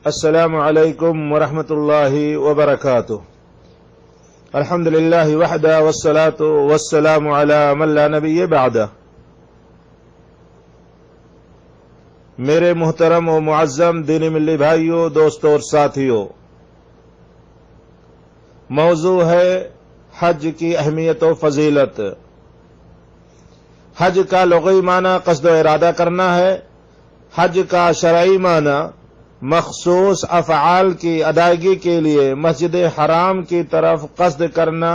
السلام علیکم ورحمۃ اللہ وبرکاتہ۔ الحمد للہ وحدہ والصلاۃ والسلام علی من لا نبی بعدہ۔ میرے محترم و معظم دینی ملی بھائیوں، دوستوں اور ساتھیوں، موضوع ہے حج کی اہمیت و فضیلت۔ حج کا لغوی معنی قصد و ارادہ کرنا ہے۔ حج کا شرعی معنی مخصوص افعال کی ادائیگی کے لیے مسجد حرام کی طرف قصد کرنا،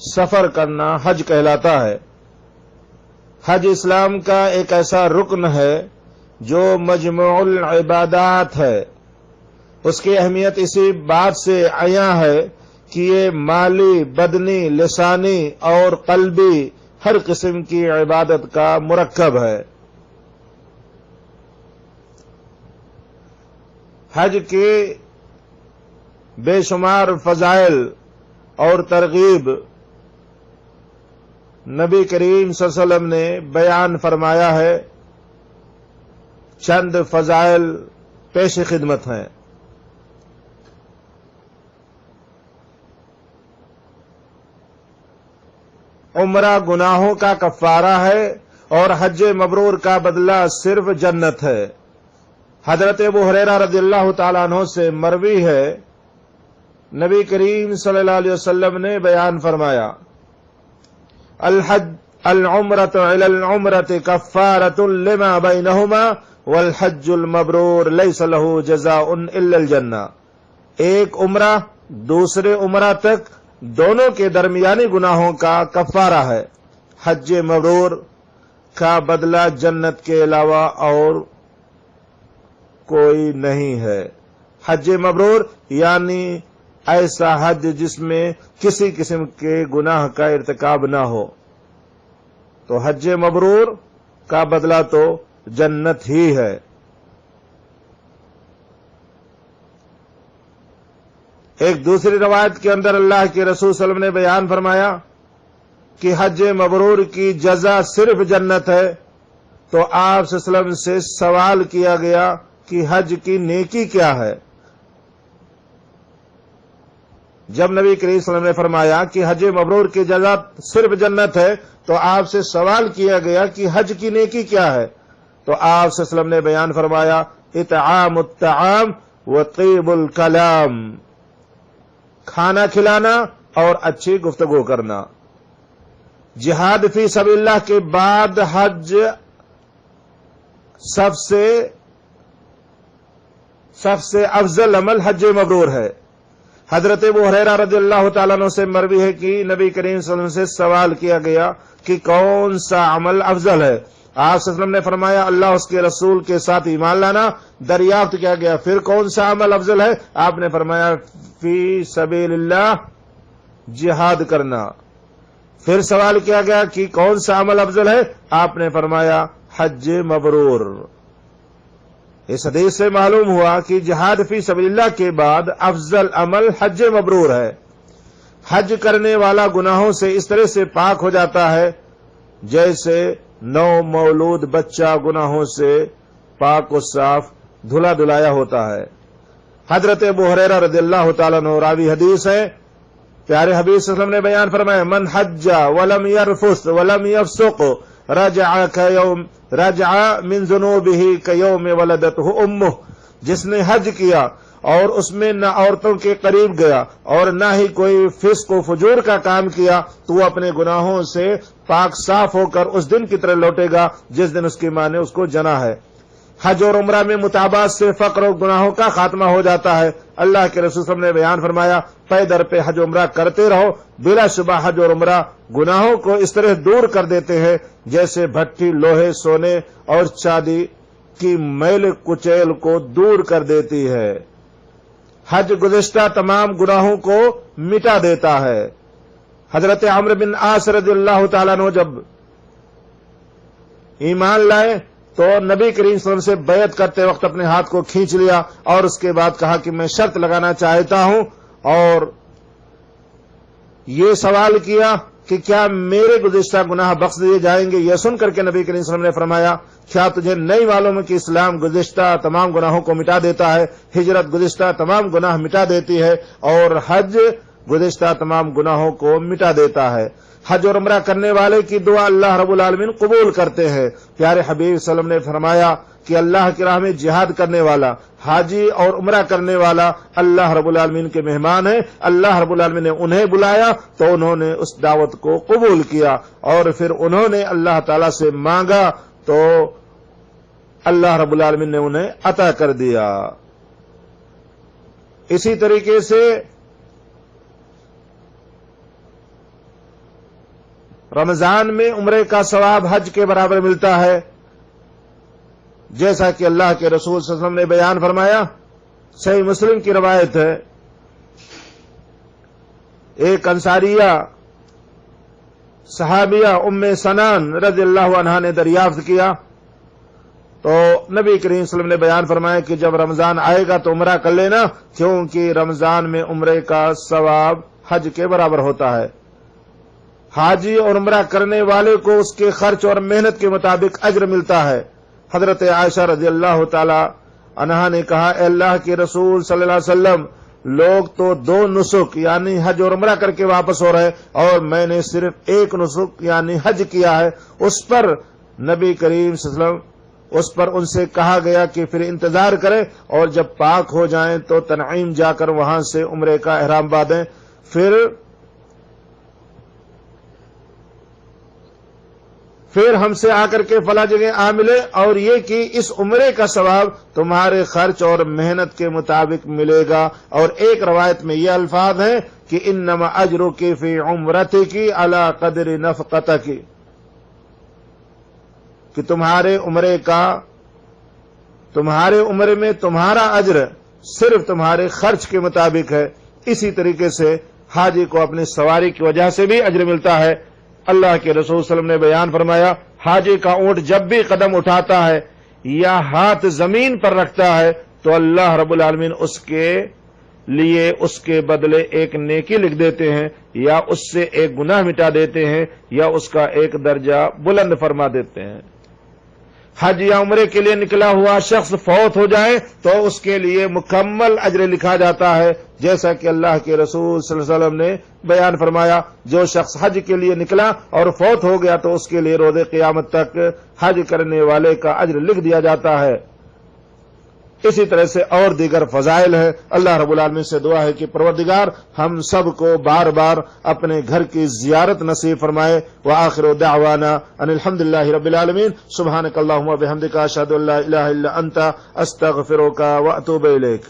سفر کرنا حج کہلاتا ہے۔ حج اسلام کا ایک ایسا رکن ہے جو مجموع العبادات ہے۔ اس کی اہمیت اسی بات سے عیاں ہے کہ یہ مالی، بدنی، لسانی اور قلبی ہر قسم کی عبادت کا مرکب ہے۔ حج کی بے شمار فضائل اور ترغیب نبی کریم صلی اللہ علیہ وسلم نے بیان فرمایا ہے۔ چند فضائل پیش خدمت ہیں۔ عمرہ گناہوں کا کفارہ ہے اور حج مبرور کا بدلہ صرف جنت ہے۔ حضرت ابو ہریرہ رضی اللہ تعالیٰ عنہ سے مروی ہے، نبی کریم صلی اللہ علیہ وسلم نے بیان فرمایا، العمرۃ الی العمرۃ کفارۃ لما بینہما والحج المبرور لیس لہ جزاء الا الجنہ۔ ایک عمرہ دوسرے عمرہ تک دونوں کے درمیانی گناہوں کا کفارہ ہے۔ حج مبرور کا بدلہ جنت کے علاوہ اور کوئی نہیں ہے۔ حج مبرور یعنی ایسا حج جس میں کسی قسم کے گناہ کا ارتکاب نہ ہو، تو حج مبرور کا بدلہ تو جنت ہی ہے۔ ایک دوسری روایت کے اندر اللہ کے رسول صلی اللہ علیہ وسلم نے بیان فرمایا کہ حج مبرور کی جزا صرف جنت ہے۔ تو آپ صلی اللہ علیہ وسلم سے سوال کیا گیا کہ حج کی نیکی کیا ہے؟ جب نبی کریم صلی اللہ علیہ وسلم نے فرمایا کہ حج مبرور کی جزا صرف جنت ہے، تو آپ سے سوال کیا گیا کہ حج کی نیکی کیا ہے؟ تو آپ صلی اللہ علیہ وسلم نے بیان فرمایا، اطعام الطعام وطیب الکلام، کھانا کھلانا اور اچھی گفتگو کرنا۔ جہاد فی سبیل اللہ کے بعد حج سب سے افضل عمل حج مبرور ہے۔ حضرت ابو ہریرہ رضی اللہ تعالیٰ عنہ سے مروی ہے کہ نبی کریم صلی اللہ علیہ وسلم سے سوال کیا گیا کہ کون سا عمل افضل ہے؟ آپ صلی اللہ علیہ وسلم نے فرمایا، اللہ اس کے رسول کے ساتھ ایمان لانا۔ دریافت کیا گیا، پھر کون سا عمل افضل ہے؟ آپ نے فرمایا، فی سبیل اللہ، جہاد کرنا۔ پھر سوال کیا گیا کہ کون سا عمل افضل ہے؟ آپ نے فرمایا، حج مبرور۔ اس حدیث سے معلوم ہوا کہ جہاد فی سبیل اللہ کے بعد افضل عمل حج مبرور ہے۔ حج کرنے والا گناہوں سے اس طرح سے پاک ہو جاتا ہے جیسے نو مولود بچہ گناہوں سے پاک و صاف دھلا دھلایا ہوتا ہے۔ حضرت ابو ہریرہ رضی اللہ تعالیٰ عنہ راوی حدیث ہے، پیارے حبیب صلی اللہ علیہ وسلم نے بیان فرمایا، من حج ولم يرفث ولم يفسق رجع من ذنوبه کیوم ولدته امه۔ جس نے حج کیا اور اس میں نہ عورتوں کے قریب گیا اور نہ ہی کوئی فسق و فجور کا کام کیا، تو وہ اپنے گناہوں سے پاک صاف ہو کر اس دن کی طرح لوٹے گا جس دن اس کی ماں نے اس کو جنا ہے۔ حج اور عمرہ میں مطابقت سے فقر و گناہوں کا خاتمہ ہو جاتا ہے۔ اللہ کے رسول صلی اللہ علیہ وسلم نے بیان فرمایا، پے در پہ حج و عمرہ کرتے رہو، بلا شبہ حج اور عمرہ گناہوں کو اس طرح دور کر دیتے ہیں جیسے بھٹی لوہے، سونے اور چاندی کی میل کچیل کو دور کر دیتی ہے۔ حج گزشتہ تمام گناہوں کو مٹا دیتا ہے۔ حضرت عمرو بن عاص رضی اللہ تعالیٰ عنہ جب ایمان لائے تو نبی کریم صلی اللہ علیہ وسلم سے بیعت کرتے وقت اپنے ہاتھ کو کھینچ لیا اور اس کے بعد کہا کہ میں شرط لگانا چاہتا ہوں، اور یہ سوال کیا کہ کیا میرے گزشتہ گناہ بخش دیے جائیں گے؟ یہ سن کر کے نبی کریم صلی اللہ علیہ وسلم نے فرمایا کیا تجھے نہیں معلوم ہے کہ اسلام گزشتہ تمام گناہوں کو مٹا دیتا ہے، ہجرت گزشتہ تمام گناہ مٹا دیتی ہے، اور حج گزشتہ تمام گناہوں کو مٹا دیتا ہے۔ حج اور عمرہ کرنے والے کی دعا اللہ رب العالمین قبول کرتے ہیں۔ پیارے حبیب صلی اللہ علیہ وسلم نے فرمایا کہ اللہ کی راہ میں جہاد کرنے والا، حاجی اور عمرہ کرنے والا اللہ رب العالمین کے مہمان ہیں۔ اللہ رب العالمین نے انہیں بلایا تو انہوں نے اس دعوت کو قبول کیا، اور پھر انہوں نے اللہ تعالی سے مانگا تو اللہ رب العالمین نے انہیں عطا کر دیا۔ اسی طریقے سے رمضان میں عمرے کا ثواب حج کے برابر ملتا ہے، جیسا کہ اللہ کے رسول صلی اللہ علیہ وسلم نے بیان فرمایا۔ صحیح مسلم کی روایت ہے، ایک انصاریہ صحابیہ ام سنان رضی اللہ عنہا نے دریافت کیا تو نبی کریم صلی اللہ علیہ وسلم نے بیان فرمایا کہ جب رمضان آئے گا تو عمرہ کر لینا، کیونکہ رمضان میں عمرے کا ثواب حج کے برابر ہوتا ہے۔ حاجی اور عمرہ کرنے والے کو اس کے خرچ اور محنت کے مطابق اجر ملتا ہے۔ حضرت عائشہ رضی اللہ تعالی عنہا نے کہا، اے اللہ کے رسول صلی اللہ علیہ وسلم، لوگ تو 2 نسک یعنی حج اور عمرہ کر کے واپس ہو رہے، اور میں نے صرف 1 نسک یعنی حج کیا ہے۔ اس پر نبی کریم صلی اللہ علیہ وسلم اس پر ان سے کہا گیا کہ پھر انتظار کریں، اور جب پاک ہو جائیں تو تنعیم جا کر وہاں سے عمرے کا احرام باندھیں، پھر ہم سے آ کر کے فلاں جگہ آ ملے، اور یہ کہ اس عمرے کا ثواب تمہارے خرچ اور محنت کے مطابق ملے گا۔ اور ایک روایت میں یہ الفاظ ہیں کہ انما اجرک فی عمرتک علی قدر نفقتک، کہ تمہارے عمرے میں تمہارا اجر صرف تمہارے خرچ کے مطابق ہے۔ اسی طریقے سے حاجی کو اپنی سواری کی وجہ سے بھی اجر ملتا ہے۔ اللہ کے رسول صلی اللہ علیہ وسلم نے بیان فرمایا، حاجی کا اونٹ جب بھی قدم اٹھاتا ہے یا ہاتھ زمین پر رکھتا ہے تو اللہ رب العالمین اس کے لیے اس کے بدلے ایک نیکی لکھ دیتے ہیں، یا اس سے ایک گناہ مٹا دیتے ہیں، یا اس کا ایک درجہ بلند فرما دیتے ہیں۔ حج یا عمرے کے لیے نکلا ہوا شخص فوت ہو جائے تو اس کے لیے مکمل اجر لکھا جاتا ہے، جیسا کہ اللہ کے رسول صلی اللہ علیہ وسلم نے بیان فرمایا، جو شخص حج کے لیے نکلا اور فوت ہو گیا تو اس کے لیے روز قیامت تک حج کرنے والے کا اجر لکھ دیا جاتا ہے۔ اسی طرح سے اور دیگر فضائل ہے۔ اللہ رب العالمین سے دعا ہے کہ پروردگار ہم سب کو بار بار اپنے گھر کی زیارت نصیب فرمائے۔ وآخر دعوانا ان الحمدللہ رب العالمین، سبحانک اللہم و بحمدک، اشہد ان لا الہ الا انت، استغفرک واتوب الیک۔